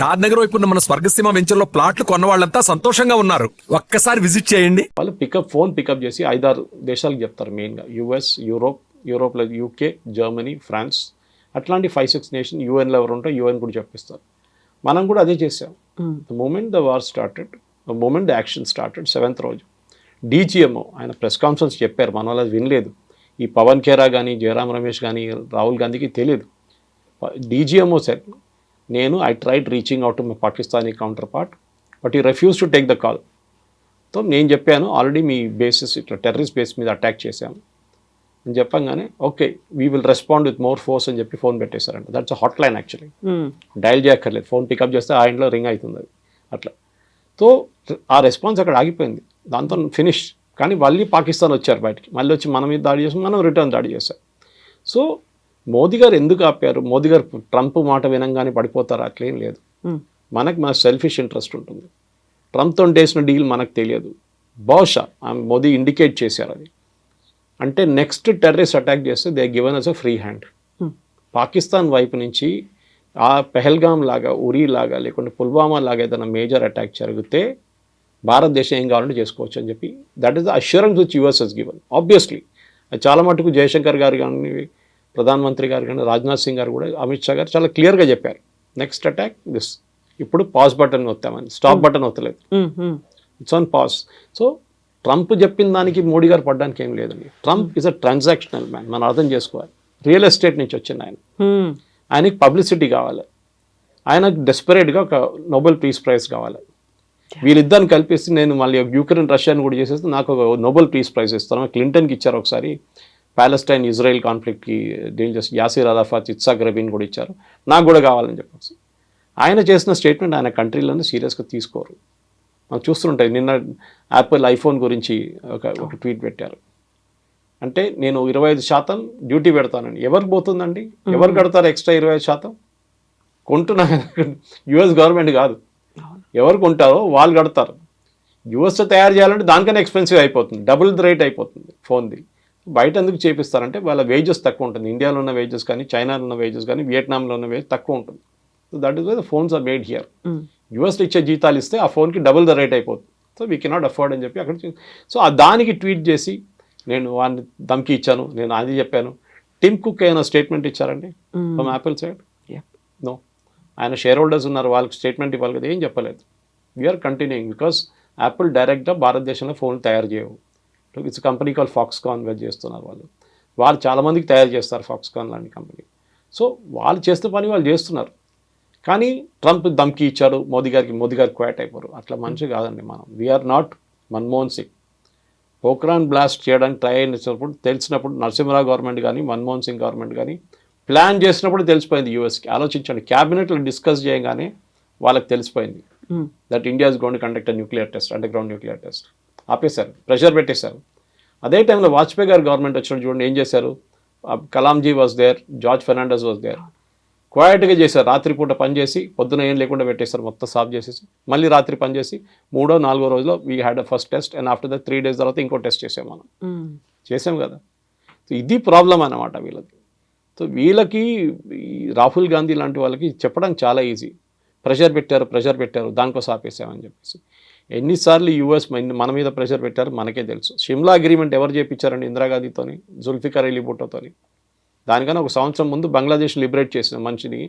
షాద్ నగర్ వైపు ఉన్న మన స్వర్గసీమ వెంచర్లో ప్లాట్లు కొన్న వాళ్ళంతా సంతోషంగా ఉన్నారు. ఒక్కసారి విజిట్ చేయండి. వాళ్ళు ఫోన్ పికప్ చేసి 5-6 దేశాలకు చెప్తారు. మెయిన్గా యూఎస్, యూరోప్లో యూకే, జర్మనీ, ఫ్రాన్స్, అట్లాంటి 5-6 నేషన్ యూఎన్లో ఎవరు ఉంటే యూఎన్ కూడా చెప్పిస్తారు. మనం కూడా అదే చేసాం. The moment the war started, the moment the action started, 7th రోజు డీజీఎంఓ ఆయన ప్రెస్ కాన్ఫరెన్స్ చెప్పారు. మన వాళ్ళు వినలేదు. ఈ పవన్ ఖేరా కానీ, జయరాం రమేష్ కానీ, రాహుల్ గాంధీకి తెలియదు. DGMO sir, I tried reaching out to my Pakistani counterpart, but he refused to take the call. So నేను చెప్పాను, ఆల్రెడీ మీ బేసిస్ ఇట్లా టెర్రరిస్ట్ బేస్ మీద అటాక్ చేశాము అని చెప్పంగానే okay we will respond with more force అని చెప్పి ఫోన్ పెట్టేశారంట. That's hot line actually. Dial చేయక్కర్లేదు, ఫోన్ పికప్ చేస్తే ఆ ఇంట్లో రింగ్ అవుతుంది అది అట్లా. సో ఆ రెస్పాన్స్ అక్కడ ఆగిపోయింది, దాంతో ఫినిష్. కానీ మళ్ళీ పాకిస్తాన్ వచ్చారు బయటికి, మళ్ళీ వచ్చి మన మీద దాడి చేసాం, మనం రిటర్న్ దాడి చేశాం. సో మోదీ గారు ఎందుకు ఆపారు? మోదీ గారు ట్రంప్ మాట వినంగానే పడిపోతారు అట్లేం లేదు. మన సెల్ఫిష్ ఇంట్రెస్ట్ ఉంటుంది. ట్రంప్తో చేసిన డీల్ మనకు తెలియదు. బహుశా మోదీ ఇండికేట్ చేశారు అది. అంటే నెక్స్ట్ టెర్రరిస్ట్ అటాక్ చేస్తే they given us a free hand. Pakistan వైపు నుంచి ఆ పెహల్గామ్ లాగా, ఉరీ లాగా, లేకుంటే పుల్వామా లాగా ఏదైనా మేజర్ అటాక్ జరిగితే భారతదేశం ఏం కావాలంటే చేసుకోవచ్చు అని చెప్పి that is the assurance which US has given. Obviously అది చాలా మటుకు జయశంకర్ గారు కానీ, ప్రధానమంత్రి గారు కానీ, రాజ్నాథ్ సింగ్ గారు కూడా, అమిత్ షా గారు చాలా క్లియర్గా చెప్పారు నెక్స్ట్ అటాక్ దిస్. ఇప్పుడు పాజ్ బటన్ వస్తామని, స్టాప్ బటన్ వస్తలేదు, it's on pause. So Trump చెప్పిన దానికి మోడీ గారు పడ్డానికి ఏం లేదండి. Trump is a transactional man, మనం అర్థం చేసుకోవాలి. రియల్ ఎస్టేట్ నుంచి వచ్చింది ఆయన. ఆయనకి పబ్లిసిటీ కావాలి, ఆయనకు డెస్పరేట్గా ఒక నోబెల్ పీస్ ప్రైజ్ కావాలి. వీళ్ళిద్దరిని కల్పిస్తే నేను మళ్ళీ యుక్రెయిన్ రష్యాని కూడా చేసేస్తే నాకు ఒక నోబెల్ పీస్ ప్రైజ్ ఇస్తాను. క్లింటన్కి ఇచ్చారు ఒకసారి, ప్యాలెస్టైన్ ఇజ్రాయెల్ కాన్ఫ్లిక్ట్కి డీల్ చేసి యాసిర్ అరాఫాత్, ఇత్సాక్ రబీన్ కూడా ఇచ్చారు, నాకు కూడా కావాలని చెప్పేసి. ఆయన చేసిన స్టేట్మెంట్ ఆయన కంట్రీలోనే సీరియస్గా తీసుకోరు. మనం చూస్తుంటాయి. నిన్న యాపిల్ ఐఫోన్ గురించి ఒక ట్వీట్ పెట్టారు. అంటే నేను 25% డ్యూటీ పెడతానండి. ఎవరికి పోతుందండి? ఎవరు కడతారు ఎక్స్ట్రా 25%? కొంటున్నా యుఎస్ గవర్నమెంట్ కాదు, ఎవరు కొంటారో వాళ్ళు కడతారు. యుఎస్లో తయారు చేయాలంటే దానికన్నా ఎక్స్పెన్సివ్ అయిపోతుంది, డబుల్ ద రేట్ అయిపోతుంది ఫోన్ది. బయట ఎందుకు చేపిస్తారంటే వాళ్ళ వేజెస్ తక్కువ ఉంటుంది. ఇండియాలో ఉన్న వేజెస్ కానీ, చైనాలో ఉన్న వేజెస్ కానీ, వియట్నాంలో ఉన్న వేజెస్ తక్కువ ఉంటుంది. So that is why the phones are made here. యూఎస్లో ఇచ్చే జీతాలు ఇస్తే ఆ ఫోన్కి డబుల్ ద రేట్ అయిపోతుంది. సో వీ కెనాట్ అఫోర్డ్ అని చెప్పి అక్కడ. సో దానికి ట్వీట్ చేసి నేను వాడిని ధమ్కి ఇచ్చాను, నేను అది చెప్పాను. టిమ్ కుక్ ఏమైనా స్టేట్మెంట్ ఇచ్చారండి ఫ్రమ్ యాపిల్ సైడ్? నో. ఆయన షేర్ హోల్డర్స్ ఉన్నారు, వాళ్ళకి స్టేట్మెంట్ ఇవ్వాలి కదా, ఏం చెప్పలేదు. వీఆర్ కంటిన్యూయింగ్ బికాస్ యాపిల్ డైరెక్ట్గా భారతదేశంలో ఫోన్ తయారు చేయవు. ఇట్స్ కంపెనీ కాల్ ఫాక్స్కాన్ చేస్తున్నారు వాళ్ళు చాలామందికి తయారు చేస్తారు, ఫాక్స్కాన్ లాంటి కంపెనీ. సో వాళ్ళు చేస్తే పని వాళ్ళు చేస్తున్నారు. కానీ ట్రంప్ ధమ్కి ఇచ్చాడు మోదీ గారికి క్వాట్ అయిపోరు. అట్లా మంచి కాదండి. మనం we are not Manmohan Singh. Pokhran blast చేయడానికి ట్రై అయినప్పుడు తెలిసినప్పుడు నరసింహరావు గవర్నమెంట్ కానీ, మన్మోహన్ సింగ్ గవర్నమెంట్ కానీ ప్లాన్ చేసినప్పుడు తెలిసిపోయింది యూఎస్కి. ఆలోచించండి, క్యాబినెట్లో డిస్కస్ చేయగానే వాళ్ళకి తెలిసిపోయింది that India is going to conduct a nuclear test, underground nuclear test. ఆపేశారు, ప్రెషర్ పెట్టేశారు. అదే టైంలో వాజ్పేయి గారు గవర్నమెంట్ వచ్చినప్పుడు చూడండి ఏం చేశారు. Kalamji was there, George Fernandes was there. క్వైట్గా చేశారు, రాత్రిపూట పనిచేసి పొద్దున ఏం లేకుండా పెట్టేశారు, మొత్తం సాఫ్ చేసేసి. మళ్ళీ రాత్రి పనిచేసి 3వ 4వ రోజులో we had a first test and after that 3 days తర్వాత ఇంకో టెస్ట్ చేసాం మనం. చేసాం కదా. సో ఇది ప్రాబ్లం అన్నమాట వీళ్ళకి. సో వీళ్ళకి రాహుల్ గాంధీ లాంటి వాళ్ళకి చెప్పడానికి చాలా ఈజీ. ప్రెషర్ పెట్టారు దానికోసం ఆపేసామని చెప్పేసి. ఎన్నిసార్లు యూఎస్ మన మీద ప్రెషర్ పెట్టారు మనకే తెలుసు. షిమ్లా అగ్రిమెంట్ ఎవరు చేయించారండి? ఇందిరాగాంధీతోని, జుల్ఫికర్ అలీ భుట్టోతోని. దానికన్నా 1 సంవత్సరం ముందు బంగ్లాదేశ్ లిబరేట్ చేసిన మనిషిని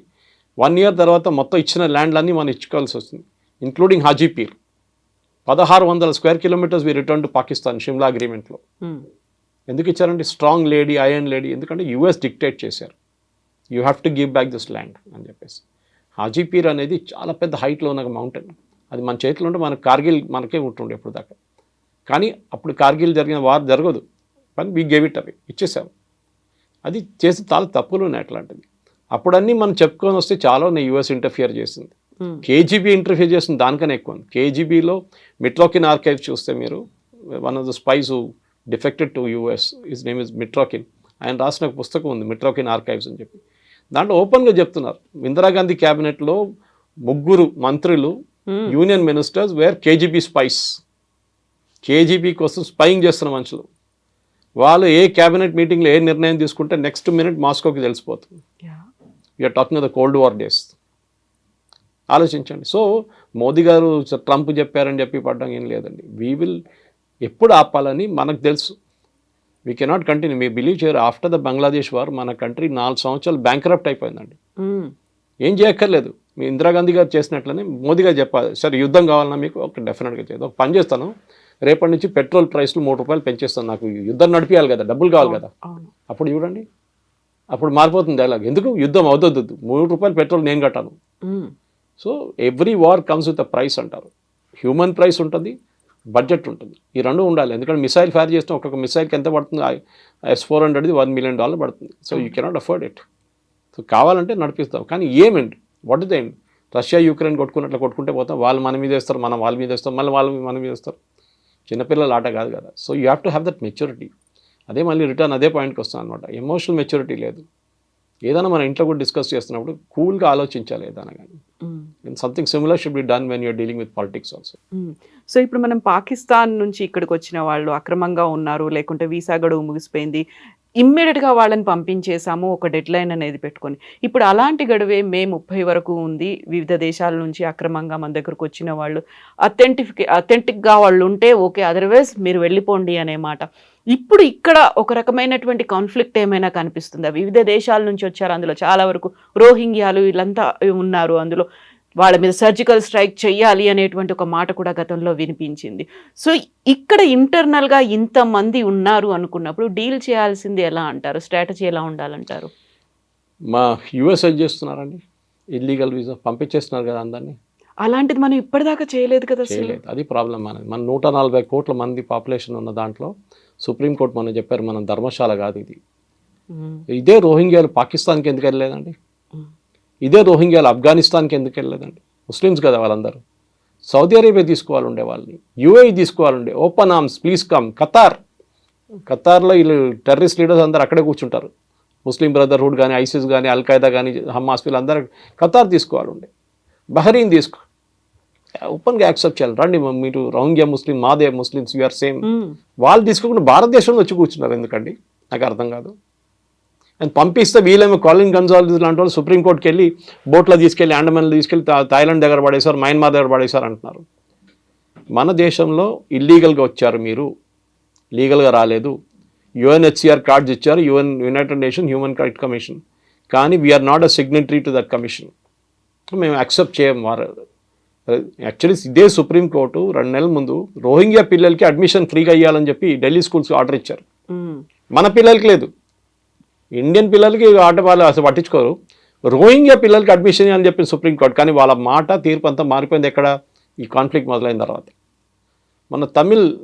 1 year తర్వాత మొత్తం ఇచ్చిన ల్యాండ్లన్నీ మనం ఇచ్చుకోవాల్సి వస్తుంది, including Hajipir. 1600 square kilometers we return to Pakistan Shimla అగ్రిమెంట్లో. ఎందుకు ఇచ్చారంటే స్ట్రాంగ్ లేడీ, ఐరన్ లేడీ, ఎందుకంటే యూఎస్ డిక్టేట్ చేశారు you have to give back this land అని చెప్పేసి. హాజీపీర్ అనేది చాలా పెద్ద హైట్లో ఉన్న మౌంటైన్. అది మన చేతిలో ఉంటే మన కార్గిల్ మనకే ఉంటుండే ఎప్పుడు దాకా. కానీ అప్పుడు కార్గిల్ జరిగిన వార్ జరగదు, కానీ వీ గేవ్ ఇట్ అవి ఇచ్చేసాం. అది చేసి చాలా తప్పులు ఉన్నాయి అట్లాంటిది. అప్పుడన్నీ మనం చెప్పుకొని వస్తే చాలా యూఎస్ ఇంటర్ఫియర్ చేసింది. కేజీబీ ఇంటర్ఫియర్ చేసింది దానికన్నా ఎక్కువ. కేజీబీలో మిట్రోకిన్ ఆర్కైవ్ చూస్తే మీరు, one of the spice who defected to US, his name is మిట్రోకిన్. ఆయన రాసిన ఒక పుస్తకం ఉంది మిట్రోకిన్ ఆర్కైవ్స్ అని చెప్పి. దాంట్లో ఓపెన్గా చెప్తున్నారు ఇందిరాగాంధీ క్యాబినెట్లో 3 మంత్రులు union ministers were KGB spies. KGB కోసం స్పైయింగ్ చేస్తున్న మనుషులు. వాళ్ళు ఏ క్యాబినెట్ మీటింగ్లో ఏ నిర్ణయం తీసుకుంటే నెక్స్ట్ మినిట్ మాస్కోకి తెలిసిపోతుంది. You're talking of the cold war days. ఆలోచించండి. సో మోదీ గారు ట్రంప్ చెప్పారని చెప్పి పడ్డం ఏం లేదండి. ఎప్పుడు ఆపాలని మనకు తెలుసు. We cannot continue. మీరు బిలీవ్ చేయరు, ఆఫ్టర్ ద బంగ్లాదేశ్ వార్ మన కంట్రీ 4 సంవత్సరాలు బ్యాంక్రప్ట్ అయిపోయిందండి. ఏం చేయక్కర్లేదు. మీ ఇందిరాగాంధీ గారు చేసినట్లనే మోదీ గారు చెప్పాలి, సరే యుద్ధం కావాలన్నా మీకు ఒక డెఫినెట్గా చేయదు, ఒక పని చేస్తాను, రేపటి నుంచి పెట్రోల్ ప్రైస్లు 3 రూపాయలు పెంచేస్తాను, నాకు యుద్ధం నడిపించాలి కదా, డబ్బులు కావాలి కదా. అప్పుడు చూడండి, అప్పుడు మారిపోతుంది డైలాగ్. ఎందుకు యుద్ధం అవుతుంది, 3 రూపాయలు పెట్రోల్ నేను కట్టాను. So every war comes with a price అంటారు. హ్యూమన్ ప్రైస్ ఉంటుంది, బడ్జెట్ ఉంటుంది, ఈ రెండు ఉండాలి. ఎందుకంటే మిసైల్ ఫైర్ చేస్తే ఒక్కొక్క మిసైల్కి ఎంత పడుతుంది, S-400ది $1 million పడుతుంది. So you cannot afford it. So కావాలంటే నడిపిస్తాం, కానీ ఏమండి, what is the end? Russia Ukraine కొట్టుకున్నట్లు కొట్టుకుంటే పోతాం, వాళ్ళు మన మీద వేస్తారు, మనం వాళ్ళ మీద వేస్తాం, మళ్ళీ వాళ్ళు మన మీద వేస్తారు. చిన్నపిల్లల ఆట కాదు కదా. So you have to have that maturity. అదే మళ్ళీ రిటర్న్ అదే పాయింట్కి వస్తాం అనమాట. ఎమోషనల్ మెచ్యూరిటీ లేదు. ఏదైనా మన ఇంట్లో కూడా డిస్కస్ చేస్తున్నప్పుడు కూల్గా ఆలోచించాలి ఏదైనా కానీ. Something similar should be done when you're dealing with politics also. So ఇప్పుడు మనం పాకిస్తాన్ నుంచి ఇక్కడికి వచ్చిన వాళ్ళు అక్రమంగా ఉన్నారు, లేకుంటే వీసా గడువు ముగిసిపోయింది, ఇమ్మీడియట్గా వాళ్ళని పంపించేసాము ఒక డెడ్ లైన్ అనేది పెట్టుకొని. ఇప్పుడు అలాంటి గడువే మే 30 వరకు ఉంది. వివిధ దేశాల నుంచి అక్రమంగా మన దగ్గరకు వచ్చిన వాళ్ళు అథెంటిక్గా వాళ్ళు ఉంటే ఓకే, అదర్వైజ్ మీరు వెళ్ళిపోండి అనే మాట. ఇప్పుడు ఇక్కడ ఒక రకమైనటువంటి కాన్ఫ్లిక్ట్ ఏమైనా కనిపిస్తుందా? వివిధ దేశాల నుంచి వచ్చారు, అందులో చాలా వరకు రోహింగ్యాలు వీళ్ళంతా ఉన్నారు, అందులో వాళ్ళ మీద సర్జికల్ స్ట్రైక్ చేయాలి అనేటువంటి ఒక మాట కూడా గతంలో వినిపించింది. సో ఇక్కడ ఇంటర్నల్గా ఇంతమంది ఉన్నారు అనుకున్నప్పుడు డీల్ చేయాల్సింది ఎలా అంటారు? స్ట్రాటజీ ఎలా ఉండాలంటారు? మా యూఎస్ చేస్తున్నారండి, ఇల్లీగల్ వీసా పంపించేస్తున్నారు కదా అందరినీ. అలాంటిది మనం ఇప్పటిదాకా చేయలేదు కదా. చేయలేదు, అది ప్రాబ్లం. మన 140 కోట్ల మంది పాపులేషన్ ఉన్న దాంట్లో సుప్రీంకోర్టు మనం చెప్పారు, మనం ధర్మశాల కాదు ఇది. ఇదే రోహింగ్యాలు పాకిస్తాన్కి ఎందుకు వెళ్ళలేదండి? ఇదే రోహింగ్యాలు ఆఫ్ఘనిస్తాన్కి ఎందుకు వెళ్ళలేదండి? ముస్లిమ్స్ కదా వాళ్ళందరూ. సౌదీ అరేబియా తీసుకోవాలి ఉండే వాళ్ళని, యూఏఈ తీసుకోవాలి ఉండే, ఓపెన్ ఆర్మ్స్ ప్లీజ్ కమ్. ఖతార్లో వీళ్ళు టెర్రరిస్ట్ లీడర్స్ అందరూ అక్కడే కూర్చుంటారు. ముస్లిం బ్రదర్హుడ్ కానీ, ఐసిస్ కానీ, అల్ఖైదా కానీ, హమాస్, వీళ్ళందరూ ఖతార్ తీసుకోవాలి ఉండే. బహరీన్ తీసుకో, ఓపెన్గా యాక్సెప్ట్ చేయాలి, రండి మీరు రోహింగ్యా ముస్లిం, మాదే ముస్లిమ్స్, యూఆర్ సేమ్. వాళ్ళు తీసుకోకుండా భారతదేశంలో వచ్చి కూర్చున్నారు ఎందుకండి? నాకు అర్థం కాదు. అండ్ పంపిస్తే వీళ్ళేమో కాలిన్ గన్జాల్స్ లాంటి వాళ్ళు సుప్రీంకోర్టుకి వెళ్ళి బోట్లో తీసుకెళ్ళి, అండమాన్లో తీసుకెళ్ళి థాయిలాండ్ దగ్గర పడేశారు, మయన్మార్ దగ్గర పడేశారు అంటున్నారు. మన దేశంలో ఇల్లీగల్గా వచ్చారు, మీరు లీగల్గా రాలేదు. UNHCR కార్డ్స్ ఇచ్చారు, United Nation Human Right Commission, కానీ we are not a signatory to that commission. మేము యాక్సెప్ట్ చేయం. వారు యాక్చువల్లీ ఇదే సుప్రీంకోర్టు 2 నెలల ముందు రోహింగ్యా పిల్లలకి అడ్మిషన్ ఫ్రీగా ఇవ్వాలని చెప్పి ఢిల్లీ స్కూల్స్కి ఆర్డర్ ఇచ్చారు. మన పిల్లలకి లేదు, ఇండియన్ పిల్లలకి ఆట వాళ్ళు అసలు పట్టించుకోరు. రోహింగ్యా పిల్లలకి అడ్మిషన్ ఇవ్వాలని చెప్పి సుప్రీంకోర్టు, కానీ వాళ్ళ మాట తీర్పు అంతా మారిపోయింది ఎక్కడ? ఈ కాన్ఫ్లిక్ట్ మొదలైన తర్వాత. మన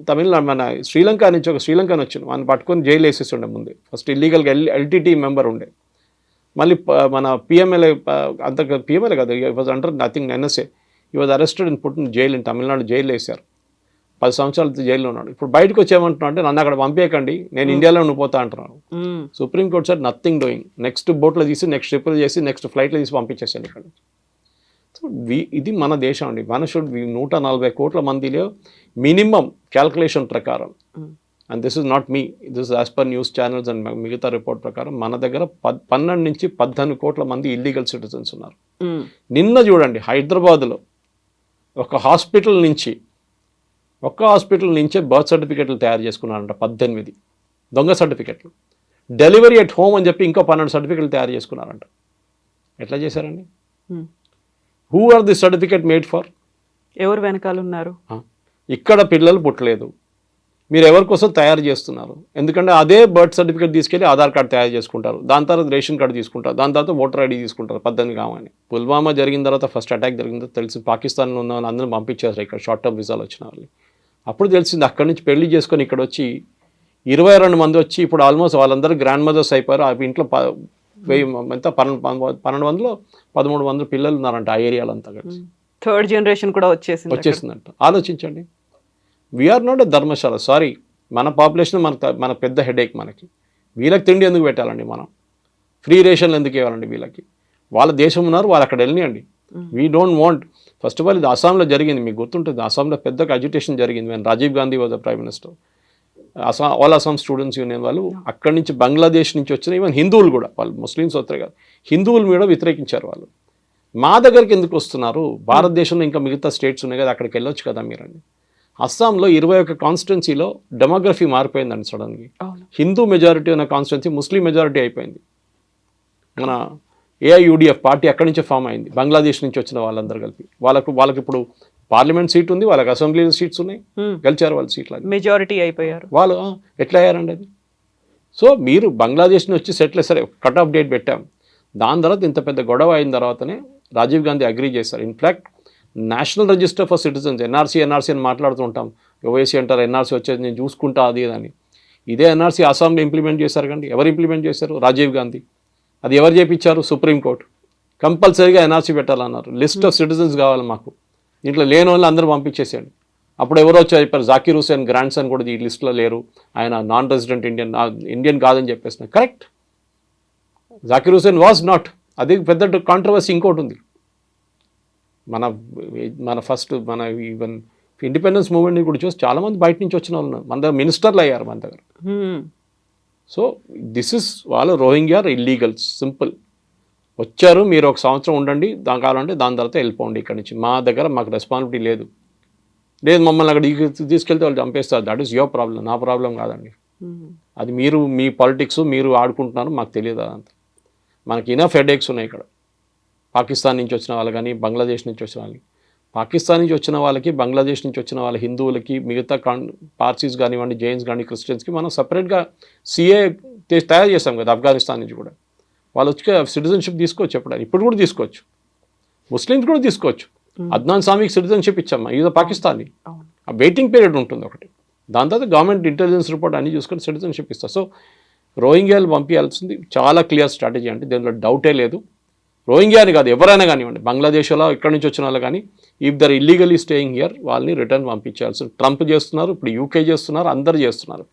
తమిళనాడు మన శ్రీలంక నుంచి ఒక శ్రీలంకన్ వచ్చింది, మనం పట్టుకొని జైలు వేసేస్తుండే ముందే. ఫస్ట్ ఇల్లీగల్గా LTT మెంబర్ ఉండే, మళ్ళీ మన PMLA అంత PMLA కాదు, వాజ్ అండర్ నథింగ్ NSA, ఈ was arrested and put in jail in Tamil Nadu. Jail వేశారు, 10 సంవత్సరాలు జైల్లో ఉన్నాడు. ఇప్పుడు బయటకు వచ్చేయమంటున్నాడు అంటే నన్ను అక్కడ పంపేయకండి, నేను ఇండియాలో ఉండిపోతా అంటున్నాను. Supreme court sir nothing doing, next బోట్లో తీసి, నెక్స్ట్ ట్రిప్పులు చేసి, నెక్స్ట్ ఫ్లైట్లో తీసి పంపించేసాను ఇక్కడ. సో ఇది మన దేశం అండి. మనుషుడు 140 కోట్ల మందిలో మినిమం క్యాల్కులేషన్ ప్రకారం, and this is not me, this as per news channels and మిగతా రిపోర్ట్ ప్రకారం మన దగ్గర 12 నుంచి 18 కోట్ల మంది ఇల్లీగల్ సిటిజన్స్ ఉన్నారు. నిన్న చూడండి హైదరాబాద్లో ఒక హాస్పిటల్ నుంచే బర్త్ సర్టిఫికెట్లు తయారు చేసుకున్నారంట, 18 దొంగ సర్టిఫికెట్లు. డెలివరీ ఎట్ హోమ్ అని చెప్పి ఇంకో 12 సర్టిఫికెట్లు తయారు చేసుకున్నారంట. ఎట్లా చేశారండి? Who are the certificate made for? ఎవరు వెనకాల ఉన్నారు? ఇక్కడ పిల్లలు పుట్టలేదు, మీరు ఎవరి కోసం తయారు చేస్తున్నారు? ఎందుకంటే అదే బర్త్ సర్టిఫికేట్ తీసుకెళ్ళి ఆధార్ కార్డు తయారు చేసుకుంటారు, దాని తర్వాత రేషన్ కార్డు తీసుకుంటారు, దాని తర్వాత ఓటర్ ID తీసుకుంటారు 18 కావని. పుల్వామా జరిగిన తర్వాత, ఫస్ట్ అటాక్ జరిగిన తర్వాత తెలిసి పాకిస్తాన్లో ఉన్న వాళ్ళు అందరూ పంపించేస్తారు ఇక్కడ షార్ట్ టర్మ్ వీసాలు వచ్చిన వాళ్ళు. అప్పుడు తెలిసింది అక్కడి నుంచి పెళ్లి చేసుకొని ఇక్కడ వచ్చి 22 మంది వచ్చి ఇప్పుడు ఆల్మోస్ట్ వాళ్ళందరూ గ్రాండ్ మదర్స్ అయిపోయారు. ఆ ఇంట్లో 1200 1300 పిల్లలు ఉన్నారంట ఆ ఏరియాలో అంతా కలిసి. థర్డ్ జనరేషన్ కూడా వచ్చేసిందంట. ఆలోచించండి. We're not a dharamshala. Sorry, మన పాపులేషన్ మన పెద్ద హెడేక్ మనకి. వీళ్ళకి తిండి ఎందుకు పెట్టాలండి? మనం ఫ్రీ రేషన్లు ఎందుకు ఇవ్వాలండి వీళ్ళకి? వాళ్ళ దేశం ఉన్నారు, వాళ్ళు అక్కడ వెళ్ళినాయండి. We don't want. First of all ఇది అస్సాంలో జరిగింది, మీకు గుర్తుంటుంది. అస్సాంలో పెద్దగా అజిటేషన్ జరిగింది when Rajiv Gandhi was the prime minister. All Assam students union వాళ్ళు అక్కడి నుంచి బంగ్లాదేశ్ నుంచి వచ్చిన ఈవెన్ హిందువులు కూడా, వాళ్ళు ముస్లిమ్స్ వస్తారు కాదు, హిందువుల మీద వ్యతిరేకించారు వాళ్ళు. మా దగ్గరికి ఎందుకు వస్తున్నారు? భారతదేశంలో ఇంకా మిగతా స్టేట్స్ ఉన్నాయి కదా, అక్కడికి వెళ్ళొచ్చు కదా మీరండి. అస్సాంలో 21 కాన్స్టిట్యున్సీలో డెమోగ్రఫీ మారిపోయిందండి సడన్గా. అవును. హిందూ మెజారిటీ ఉన్న కాన్స్టిట్యున్సీ ముస్లిం మెజారిటీ అయిపోయింది. మన ఏఐయుడిఎఫ్ పార్టీ అక్కడి నుంచే ఫామ్ అయింది, బంగ్లాదేశ్ నుంచి వచ్చిన వాళ్ళందరూ కలిపి. వాళ్ళకి ఇప్పుడు పార్లమెంట్ సీట్ ఉంది, వాళ్ళకి అసెంబ్లీ సీట్స్ ఉన్నాయి, గెలిచారు వాళ్ళ సీట్లు. మెజారిటీ అయిపోయారు వాళ్ళు ఎట్లా అయ్యారండి అది? సో మీరు బంగ్లాదేశ్ నుంచి సెటిల్ సరే కట్ ఆఫ్ డేట్ పెట్టాం, దాని తర్వాత ఇంత పెద్ద గొడవ అయిన తర్వాతనే రాజీవ్ గాంధీ అగ్రీ చేశారు. In fact national register for citizens NRC అని మాట్లాడుతూ ఉంటాం, ఓవైసీ అంటారు ఎన్ఆర్సీ వచ్చేది నేను చూసుకుంటా అది అని. ఇదే ఎన్ఆర్సీ అస్సాంలో ఇంప్లిమెంట్ చేశారు కండి. ఎవరు ఇంప్లిమెంట్ చేశారు? రాజీవ్ గాంధీ. అది ఎవరు చేయించారు? సుప్రీంకోర్టు. కంపల్సరీగా ఎన్ఆర్సీ పెట్టాలన్నారు. లిస్ట్ ఆఫ్ సిటిజన్స్ కావాలి మాకు, దీంట్లో లేని వాళ్ళు అందరూ పంపించేసేయండి. అప్పుడు ఎవరో వచ్చి చెప్పారు జాకీర్ హుసేన్ గ్రాండ్ సన్ కూడా ఈ లిస్ట్లో లేరు, ఆయన నాన్ రెసిడెంట్ ఇండియన్ కాదని చెప్పేసిన. Correct, Zakir Hussain was not. అది పెద్ద కాంట్రవర్సీ ఇంకోటి ఉంది. మన ఫస్ట్ మన ఈవెన్ ఇండిపెండెన్స్ మూవ్మెంట్ని కూడా చూసి చాలామంది బయట నుంచి వచ్చిన వాళ్ళు మన దగ్గర మినిస్టర్లు అయ్యారు మన దగ్గర. సో దిస్ ఇస్ వాళ్ళు రోహింగ్యా ఇల్లీగల్స్, సింపుల్. వచ్చారు, మీరు ఒక సంవత్సరం ఉండండి, దాని కావాలంటే దాని తర్వాత వెళ్ళిపోండి ఇక్కడ నుంచి. మా దగ్గర మాకు రెస్పాన్సిబిలిటీ లేదు, మమ్మల్ని అక్కడ తీసుకెళ్తే వాళ్ళు చంపేస్తారు. దట్ ఈస్ యువర్ ప్రాబ్లం, నా ప్రాబ్లం కాదండి. అది మీరు మీ పాలిటిక్స్ మీరు ఆడుకుంటున్నారు, మాకు తెలియదు అదంతా. మనకి ఇనఫ్ హెడేక్స్ ఉన్నాయి ఇక్కడ. పాకిస్తాన్ నుంచి వచ్చిన వాళ్ళు కానీ, బంగ్లాదేశ్ నుంచి వచ్చిన వాళ్ళకి, పాకిస్తాన్ నుంచి వచ్చిన వాళ్ళకి, బంగ్లాదేశ్ నుంచి వచ్చిన వాళ్ళ హిందువులకి, మిగతా పార్సీస్ కానివ్వండి, జైన్స్ కానీ, క్రిస్టియన్స్కి మనం సపరేట్గా సిఏ తయారు చేస్తాం కదా. ఆఫ్ఘనిస్తాన్ నుంచి కూడా వాళ్ళు వచ్చి సిటిజన్షిప్ తీసుకోవచ్చు, ఇప్పుడు కూడా తీసుకోవచ్చు. ముస్లిమ్స్ కూడా తీసుకోవచ్చు. అద్నాన్ సామీకి సిటిజన్షిప్ ఇచ్చామా, ఇది పాకిస్తానీ. ఆ వెయిటింగ్ పీరియడ్ ఉంటుంది ఒకటి, దాని తర్వాత గవర్నమెంట్ ఇంటెలిజెన్స్ రిపోర్ట్ అన్ని చూసుకొని సిటిజన్షిప్ ఇస్తారు. సో రోహింగ్యాలు పంపించాల్సింది చాలా క్లియర్ స్ట్రాటజీ అంటే దీనిలో డౌటే లేదు. రోహింగ్యా అని కాదు, ఎవరైనా కానివ్వండి, బంగ్లాదేశ్లో ఇక్కడి నుంచి వచ్చిన వాళ్ళు కానీ, if they're illegally staying here వాళ్ళని రిటర్న్ పంపించాల్సి. ట్రంప్ చేస్తున్నారు, ఇప్పుడు యూకే చేస్తున్నారు, అందరు చేస్తున్నారు.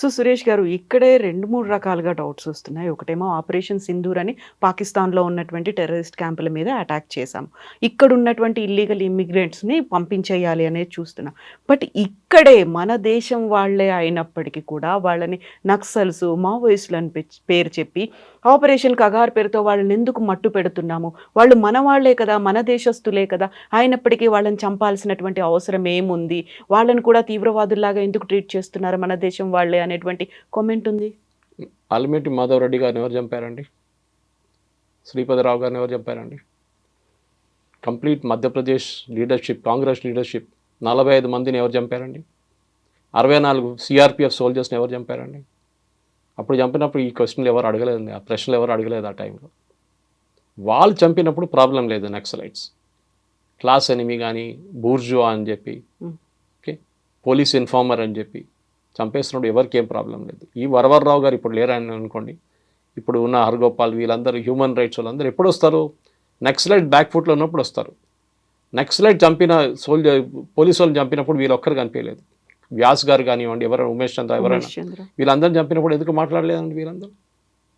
సో సురేష్ గారు, ఇక్కడే 2-3 రకాలుగా డౌట్స్ వస్తున్నాయి. ఒకటేమో ఆపరేషన్ సింధూర్ అని పాకిస్తాన్లో ఉన్నటువంటి టెర్రరిస్ట్ క్యాంపుల మీద అటాక్ చేశాము, ఇక్కడ ఉన్నటువంటి ఇల్లీగల్ ఇమ్మిగ్రెంట్స్ని పంపించేయాలి అనేది చూస్తున్నాం. బట్ ఇక్కడే మన దేశం వాళ్ళే అయినప్పటికీ కూడా వాళ్ళని నక్సల్స్, మావోయిస్టులు అని పేరు చెప్పి ఆపరేషన్ కగార్ పేరుతో వాళ్ళని ఎందుకు మట్టు పెడుతున్నాము? వాళ్ళు మన వాళ్లే కదా, మన దేశస్తులే కదా, అయినప్పటికీ వాళ్ళని చంపాల్సినటువంటి అవసరం ఏముంది? వాళ్ళని కూడా తీవ్రవాదుల్లాగా ఎందుకు ట్రీట్ చేస్తున్నారు మన దేశం వాళ్ళే అనేటువంటి కామెంట్ ఉంది. ఆల్మేటి మాధవ్ రెడ్డి గారిని ఎవరు చంపారండి? శ్రీపతిరావు గారిని ఎవరు చంపారండి? Complete Madhya Pradesh leadership, Congress leadership 45 మందిని ఎవరు చంపారండి? 64 సిఆర్పిఎఫ్ సోల్జర్స్ని ఎవరు చంపారండి? అప్పుడు చంపినప్పుడు ఈ క్వశ్చన్లు ఎవరు అడగలేదండి, ఆ ప్రశ్నలు ఎవరు అడగలేదు ఆ టైంలో. వాళ్ళు చంపినప్పుడు ప్రాబ్లం లేదు. నక్సలైట్స్ క్లాస్ ఎనిమి కానీ, బూర్జువా అని చెప్పి, ఓకే, పోలీస్ ఇన్ఫార్మర్ అని చెప్పి చంపేస్తున్నప్పుడు ఎవరికి ఏం ప్రాబ్లం లేదు. ఈ వరవర్రావు గారు ఇప్పుడు లేరని అనుకోండి, ఇప్పుడు ఉన్న హర్గోపాల్ వీళ్ళందరూ హ్యూమన్ రైట్స్ వాళ్ళందరూ ఎప్పుడు వస్తారు? నక్సలైట్ బ్యాక్ ఫుట్లో ఉన్నప్పుడు వస్తారు. నక్సలైట్ చంపిన పోలీసు వాళ్ళని చంపినప్పుడు వీళ్ళు ఒక్కరు కనిపించలేదు. వ్యాస్ గారు కానివ్వండి, ఎవరైనా ఉమేష్ చంద్ర, ఎవరైనా వీళ్ళందరూ చంపినప్పుడు ఎందుకు మాట్లాడలేదండి వీళ్ళందరూ?